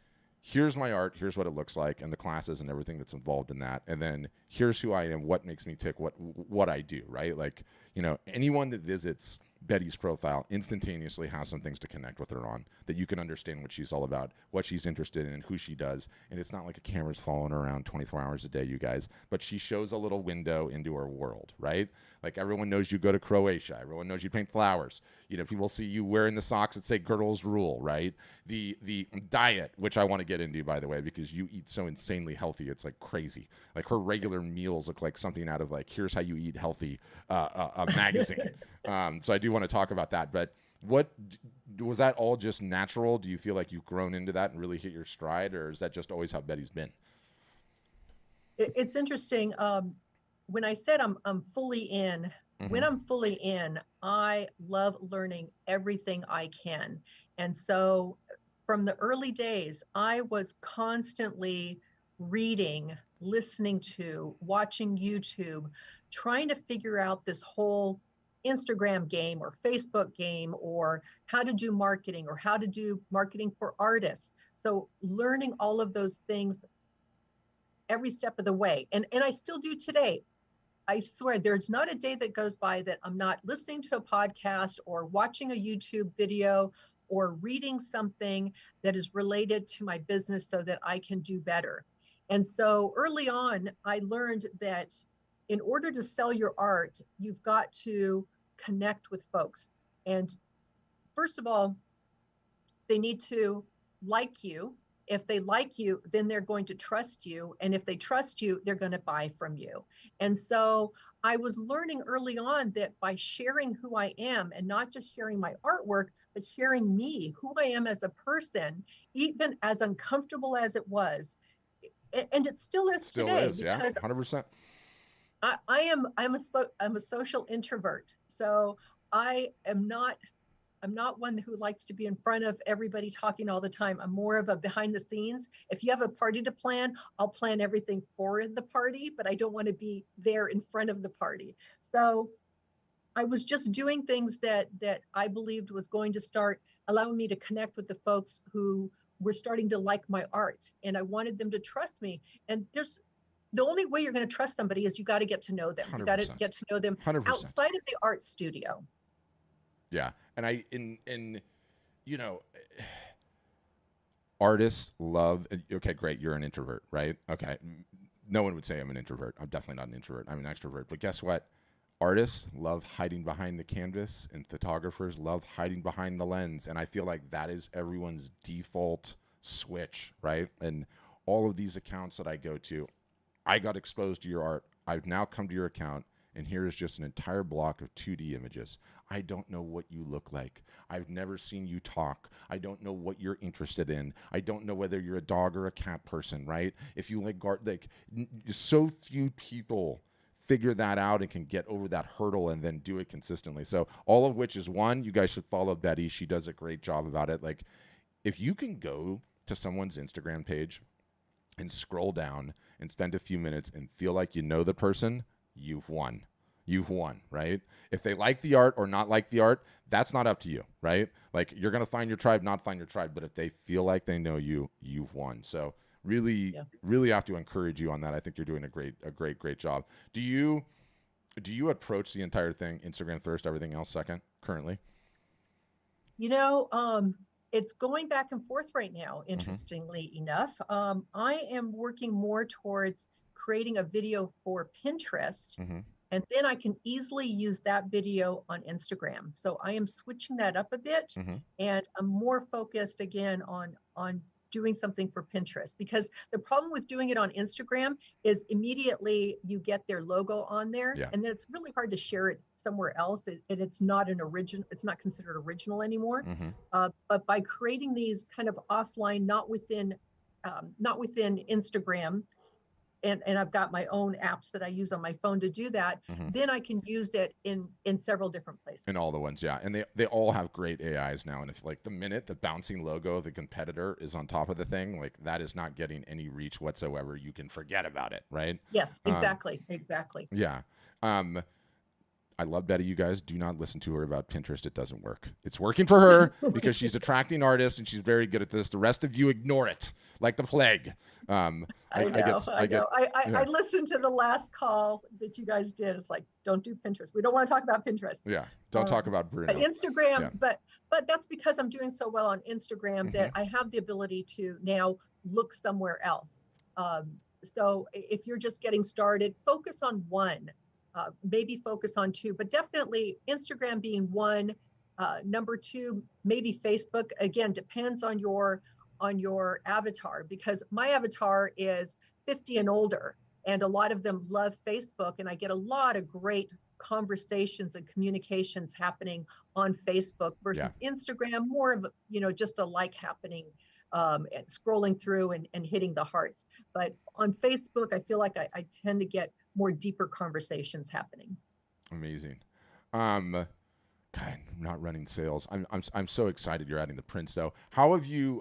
here's my art, here's what it looks like, and the classes and everything that's involved in that, and then here's who I am, what makes me tick, what I do, right? Like, anyone that visits Betty's profile instantaneously has some things to connect with her on that you can understand what she's all about, what she's interested in, and who she does. And it's not like a camera's following her around 24 hours a day, you guys, but she shows a little window into her world, right? Like everyone knows you go to Croatia, everyone knows you paint flowers. People see you wearing the socks that say "Girls Rule," right? The diet, which I want to get into, by the way, because you eat so insanely healthy, it's like crazy. Like her regular meals look like something out of like "Here's How You Eat Healthy," a magazine. So I do want to talk about that. But what was that all just natural? Do you feel like you've grown into that and really hit your stride, or is that just always how Betty's been? It's interesting. When I said I'm fully in, when Mm-hmm. I'm fully in, I love learning everything I can. And so from the early days, I was constantly reading, listening to, watching YouTube, trying to figure out this whole Instagram game or Facebook game, or how to do marketing, or how to do marketing for artists. So learning all of those things every step of the way. And I still do today. I swear there's not a day that goes by that I'm not listening to a podcast or watching a YouTube video or reading something that is related to my business so that I can do better. And so early on, I learned that in order to sell your art, you've got to connect with folks. And first of all, they need to like you. If they like you, then they're going to trust you. And if they trust you, they're going to buy from you. And so I was learning early on that by sharing who I am, and not just sharing my artwork, but sharing me, who I am as a person, even as uncomfortable as it was, and it still is Still today, is, yeah, because 100%. I'm a social introvert. So I'm not one who likes to be in front of everybody talking all the time. I'm more of a behind the scenes. If you have a party to plan, I'll plan everything for the party, but I don't want to be there in front of the party. So I was just doing things that I believed was going to start allowing me to connect with the folks who were starting to like my art, and I wanted them to trust me. And there's the only way you're going to trust somebody is you got to get to know them. You got to 100%. get to know them 100%. outside of the art studio. Yeah. And you know, artists love, okay, great, you're an introvert, right? Okay. No one would say I'm an introvert. I'm definitely not an introvert. I'm an extrovert. But guess what? Artists love hiding behind the canvas, and photographers love hiding behind the lens. And I feel like that is everyone's default switch, right? And all of these accounts that I go to, I got exposed to your art. I've now come to your account, and here is just an entire block of 2D images. I don't know what you look like. I've never seen you talk. I don't know what you're interested in. I don't know whether you're a dog or a cat person, right? If you like so few people figure that out and can get over that hurdle and then do it consistently. So all of which is, one, you guys should follow Betty. She does a great job about it. Like, if you can go to someone's Instagram page and scroll down and spend a few minutes and feel like you know the person, you've won. You've won, right? If they like the art or not like the art, that's not up to you, right? Like, you're going to find your tribe, not find your tribe. But if they feel like they know you, you've won. So really, really have to encourage you on that. I think you're doing a great job. Do you approach the entire thing Instagram first, everything else second currently? You know, it's going back and forth right now, interestingly enough. I am working more towards creating a video for Pinterest, and then I can easily use that video on Instagram. So I am switching that up a bit, and I'm more focused again on doing something for Pinterest, because the problem with doing it on Instagram is immediately you get their logo on there, and then it's really hard to share it somewhere else, and it's not an original, it's not considered original anymore. But by creating these kind of offline, not within Instagram, and I've got my own apps that I use on my phone to do that, then I can use it in several different places. In all the ones, yeah. And they all have great AIs now. And if, like, the minute the bouncing logo of the competitor is on top of the thing, like, that is not getting any reach whatsoever. You can forget about it, right? Yes, exactly. Exactly. Yeah. I love Betty. You guys do not listen to her about Pinterest. It doesn't work. It's working for her because she's attracting artists and she's very good at this. The rest of you ignore it like the plague. I know. I listened to the last call that you guys did. It's like, don't do Pinterest. We don't want to talk about Pinterest. Yeah. Don't talk about Bruno. But Instagram, but that's because I'm doing so well on Instagram that I have the ability to now look somewhere else. So if you're just getting started, focus on one. Maybe focus on two, but definitely Instagram being one. Number two, maybe Facebook. Again, depends on your avatar, because my avatar is 50 and older, and a lot of them love Facebook, and I get a lot of great conversations and communications happening on Facebook versus Instagram, more of just a like happening, and scrolling through and hitting the hearts. But on Facebook, I feel like I tend to get more deeper conversations happening. Amazing. God, I'm not running sales. I'm so excited you're adding the prints though. How have you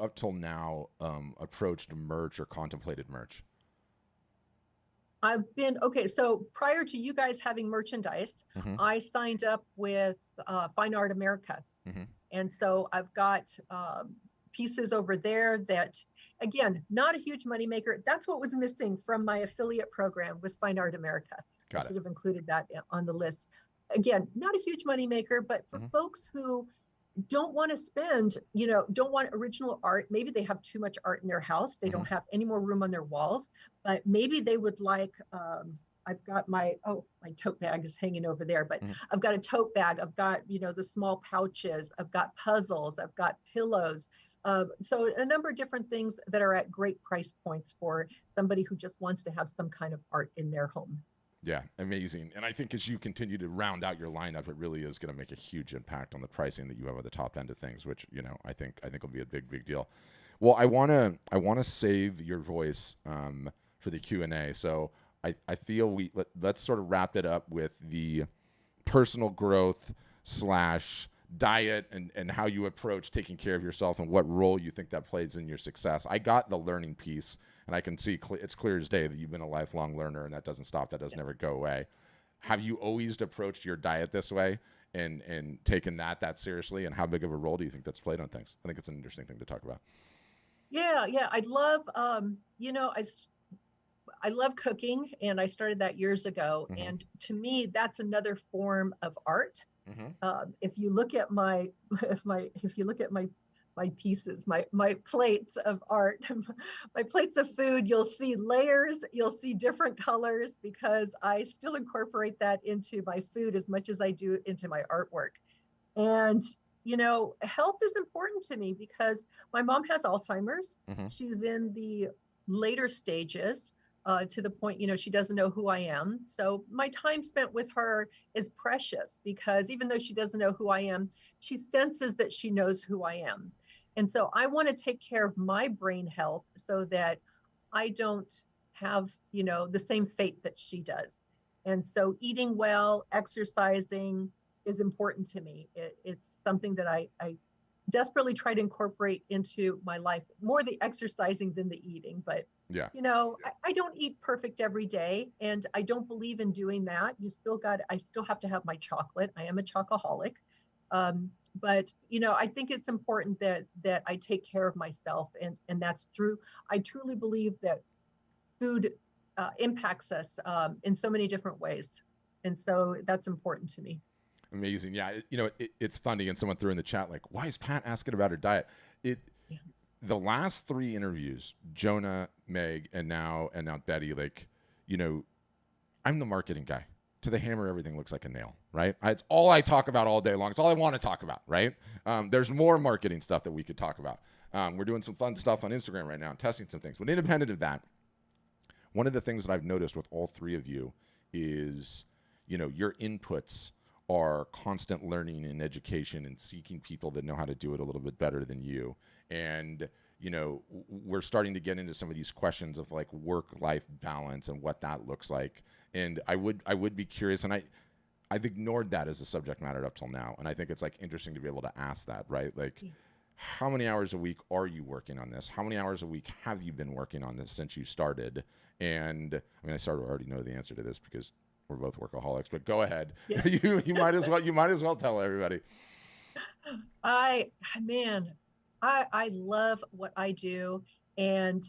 up till now approached merch or contemplated merch? I've been, okay, so prior to you guys having merchandise, Mm-hmm. I signed up with Fine Art America. Mm-hmm. And so I've got pieces over there that, again, not a huge moneymaker. That's what was missing from my affiliate program was Fine Art America. I Got it. should have included that on the list. Again, not a huge moneymaker, but for Mm-hmm. folks who don't want to spend, don't want original art. Maybe they have too much art in their house. They Mm-hmm. don't have any more room on their walls, but maybe they would like, I've got my tote bag is hanging over there, but Mm-hmm. I've got a tote bag. I've got, the small pouches. I've got puzzles. I've got pillows. So a number of different things that are at great price points for somebody who just wants to have some kind of art in their home. Yeah, amazing. And I think as you continue to round out your lineup, it really is going to make a huge impact on the pricing that you have at the top end of things, which I think will be a big deal. Well, I wanna save your voice for the Q&A. So I feel let's sort of wrap it up with the personal growth slash diet and how you approach taking care of yourself and what role you think that plays in your success. I got the learning piece, and I can see it's clear as day that you've been a lifelong learner, and that doesn't stop. That doesn't Yes. ever go away. Have you always approached your diet this way and taken that seriously? And how big of a role do you think that's played on things? I think it's an interesting thing to talk about. Yeah, yeah. I love, I love cooking, and I started that years ago. Mm-hmm. And to me, that's another form of art. Mm-hmm. If you look at if you look at my pieces, my plates of art, my plates of food, you'll see layers, you'll see different colors because I still incorporate that into my food as much as I do into my artwork. And health is important to me because my mom has Alzheimer's. Mm-hmm. She's in the later stages, to the point, she doesn't know who I am. So my time spent with her is precious because even though she doesn't know who I am, she senses that she knows who I am. And so I want to take care of my brain health so that I don't have, the same fate that she does. And so eating well, exercising is important to me. It's something that I desperately try to incorporate into my life, more the exercising than the eating. But, Yeah. I don't eat perfect every day, and I don't believe in doing that. I still have to have my chocolate. I am a chocoholic. But, I think it's important that I take care of myself. And that's through, I truly believe that food impacts us in so many different ways. And so that's important to me. Amazing. Yeah. It's funny. And someone threw in the chat, like, why is Pat asking about her diet? It, Yeah. the last three interviews, Jonah, Meg, and now Betty, like, you know, I'm the marketing guy. To the hammer, everything looks like a nail, right? It's all I talk about all day long. It's all I want to talk about, right? There's more marketing stuff that we could talk about. We're doing some fun stuff on Instagram right now, testing some things. But independent of that, one of the things that I've noticed with all three of you is, your inputs are constant learning and education and seeking people that know how to do it a little bit better than you. And, we're starting to get into some of these questions of like work-life balance and what that looks like. And I would be curious, and I've ignored that as a subject matter up till now. And I think it's like interesting to be able to ask that, right? Like, Yeah. how many hours a week are you working on this? How many hours a week have you been working on this since you started? And I mean, I sort of already know the answer to this because we're both workaholics. But go ahead. Yeah. you might as well tell everybody. I, man, I love what I do. And,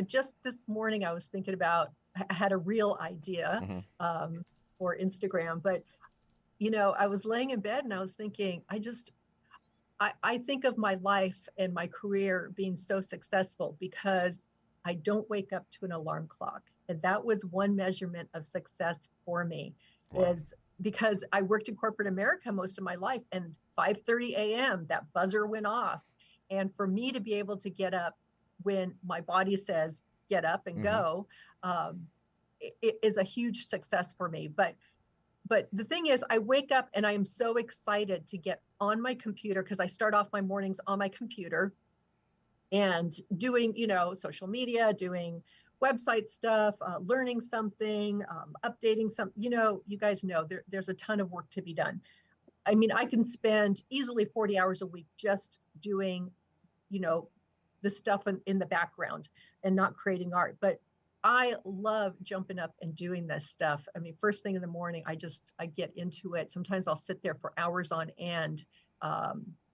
just this morning I was thinking about, I had a real idea Mm-hmm. um, for Instagram, but, I was laying in bed and I was thinking, I think of my life and my career being so successful because I don't wake up to an alarm clock. And that was one measurement of success for me, Wow. is because I worked in corporate America most of my life, and 5:30 a.m. that buzzer went off. And for me to be able to get up when my body says get up and Mm-hmm. go, um, it is a huge success for me. But the thing is, I wake up and I am so excited to get on my computer because I start off my mornings on my computer and doing, social media, doing website stuff, learning something, updating some, you guys know there's a ton of work to be done. I mean, I can spend easily 40 hours a week just doing, you know, the stuff in the background and not creating art. But I love jumping up and doing this stuff. I mean, first thing in the morning, I get into it. Sometimes I'll sit there for hours on end,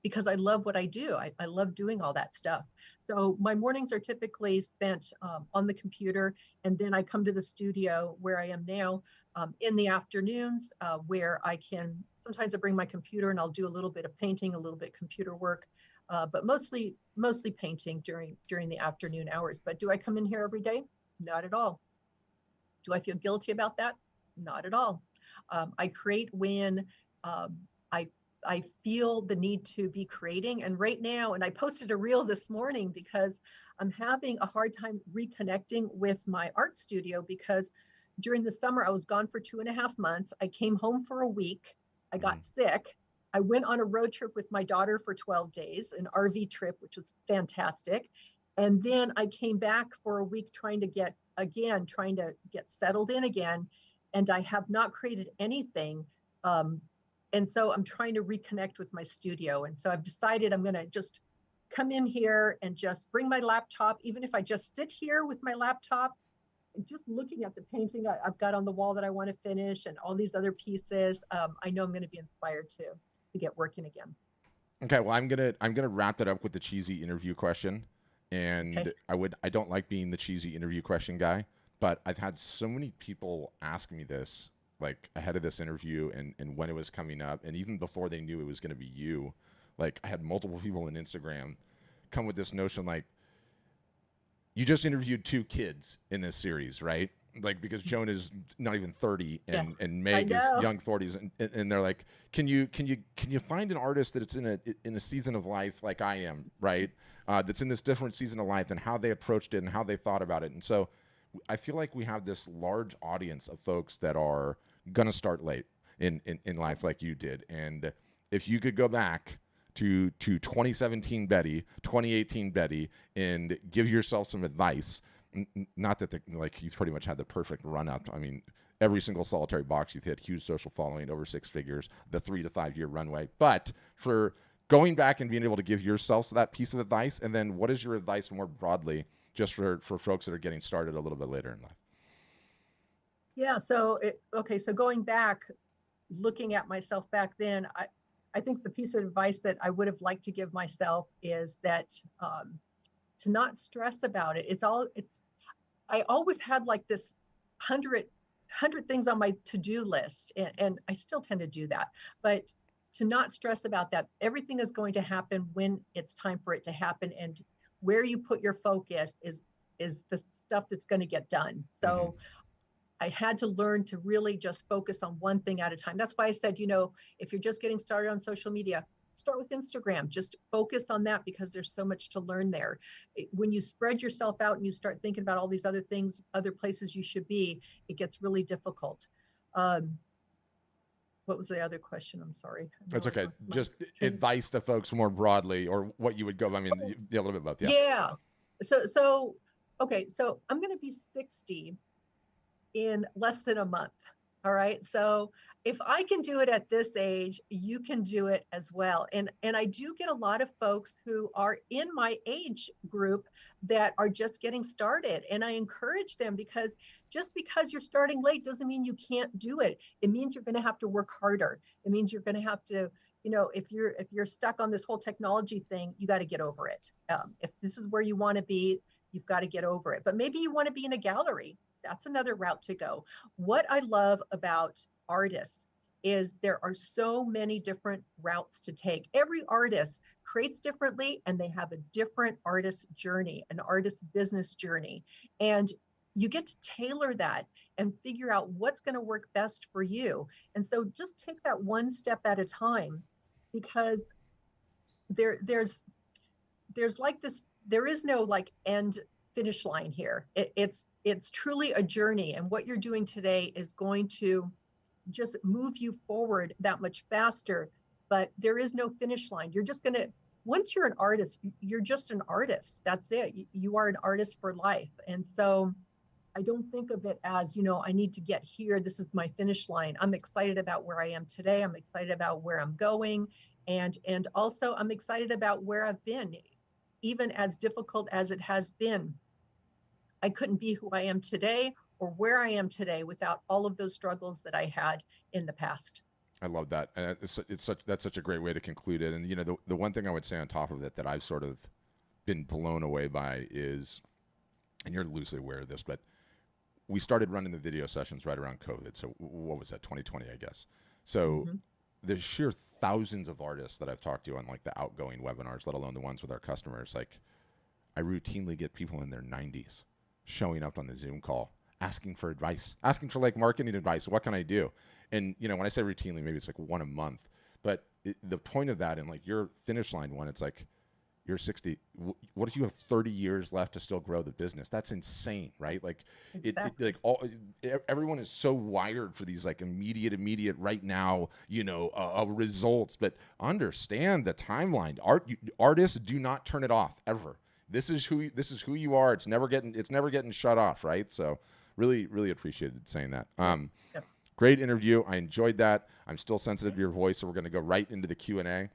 because I love what I do. I love doing all that stuff. So my mornings are typically spent on the computer, and then I come to the studio where I am now in the afternoons, where I can, sometimes I bring my computer and I'll do a little bit of painting, a little bit computer work, but mostly painting during the afternoon hours. But do I come in here every day? Not at all. Do I feel guilty about that? Not at all. I create when um, I I feel the need to be creating. And right now, and I posted a reel this morning because I'm having a hard time reconnecting with my art studio because during the summer I was gone for 2.5 months. I came home for a week. I Mhm. got sick. I went on a road trip with my daughter for 12 days, an RV trip, which was fantastic. And then I came back for a week trying to get settled in again. And I have not created anything. Um, and so I'm trying to reconnect with my studio. And so I've decided I'm going to just come in here and just bring my laptop, even if I just sit here with my laptop, just looking at the painting I've got on the wall that I want to finish and all these other pieces. I know I'm going to be inspired to get working again. Okay, well, I'm gonna wrap that up with the cheesy interview question, Okay. and I don't like being the cheesy interview question guy, but I've had so many people ask me this like ahead of this interview and when it was coming up, and even before they knew it was gonna be you. Like I had multiple people on Instagram come with this notion like you just interviewed two kids in this series, right? Like because Joan is not even 30 Yes, and I Meg is know. young 40s and they're like, can you find an artist that's in a season of life like I am, right? That's in this different season of life and how they approached it and how they thought about it. And so I feel like we have this large audience of folks that are gonna start late in life like you did. And if you could go back to 2017 Betty, 2018 Betty, and give yourself some advice. Not that like you've pretty much had the perfect run up. I mean, every single solitary box you've hit, huge social following, over 6 figures, the 3 to 5 year runway. But for going back and being able to give yourself that piece of advice, and then what is your advice more broadly, just for folks that are getting started a little bit later in life? Yeah. Okay. So going back, looking at myself back then, I think the piece of advice that I would have liked to give myself is that to not stress about it. I always had like this hundred things on my to-do list, and I still tend to do that, but to not stress about that. Everything is going to happen when it's time for it to happen, and where you put your focus is the stuff that's going to get done. Mm-hmm. So I had to learn to really just focus on one thing at a time. That's why I said, if you're just getting started on social media, start with Instagram. Just focus on that because there's so much to learn there. When you spread yourself out and you start thinking about all these other things, other places you should be, it gets really difficult. Um, what was the other question? I'm sorry. I That's know I okay. lost my Just train of. advice to folks more broadly, or what you would go. I mean, Oh, yeah, a little bit both. Yeah. yeah. So okay. So I'm going to be 60 in less than a month. All right. So if I can do it at this age, you can do it as well. And I do get a lot of folks who are in my age group that are just getting started. And I encourage them because just because you're starting late doesn't mean you can't do it. It means you're going to have to work harder. It means you're going to have to, if you're stuck on this whole technology thing, you got to get over it. If this is where you want to be, you've got to get over it. But maybe you want to be in a gallery. That's another route to go. What I love about artists is there are so many different routes to take. Every artist creates differently and they have a different artist journey, an artist business journey. And you get to tailor that and figure out what's going to work best for you. And so just take that one step at a time because there there's there's like this, there is no like end finish line here. It's truly a journey, and what you're doing today is going to just move you forward that much faster. But there is no finish line. You're just going to, once you're an artist, you're just an artist. That's it. You are an artist for life. And so I don't think of it as, I need to get here, this is my finish line. I'm excited about where I am today. I'm excited about where I'm going, and also I'm excited about where I've been, even as difficult as it has been. I couldn't be who I am today or where I am today without all of those struggles that I had in the past. I love that. That's such a great way to conclude it. And you know, the one thing I would say on top of it that I've sort of been blown away by is, and you're loosely aware of this, but we started running the video sessions right around COVID. So what was that, 2020, I guess. So Mhm. the sheer thousands of artists that I've talked to on like the outgoing webinars, let alone the ones with our customers, like I routinely get people in their 90s showing up on the Zoom call, asking for advice, asking for like marketing advice. What can I do? And you know, when I say routinely, maybe it's like one a month. But the point of that, and like your finish line one, it's like you're 60. What if you have 30 years left to still grow the business? That's insane, right? Like Exactly. like everyone is so wired for these like immediate, right now, you know, results. But understand the timeline. Artists do not turn it off ever. This is who you are. It's never getting shut off, right? So really appreciated saying that. Yep. Great interview. I enjoyed that. I'm still sensitive to your voice, so we're going to go right into the Q&A.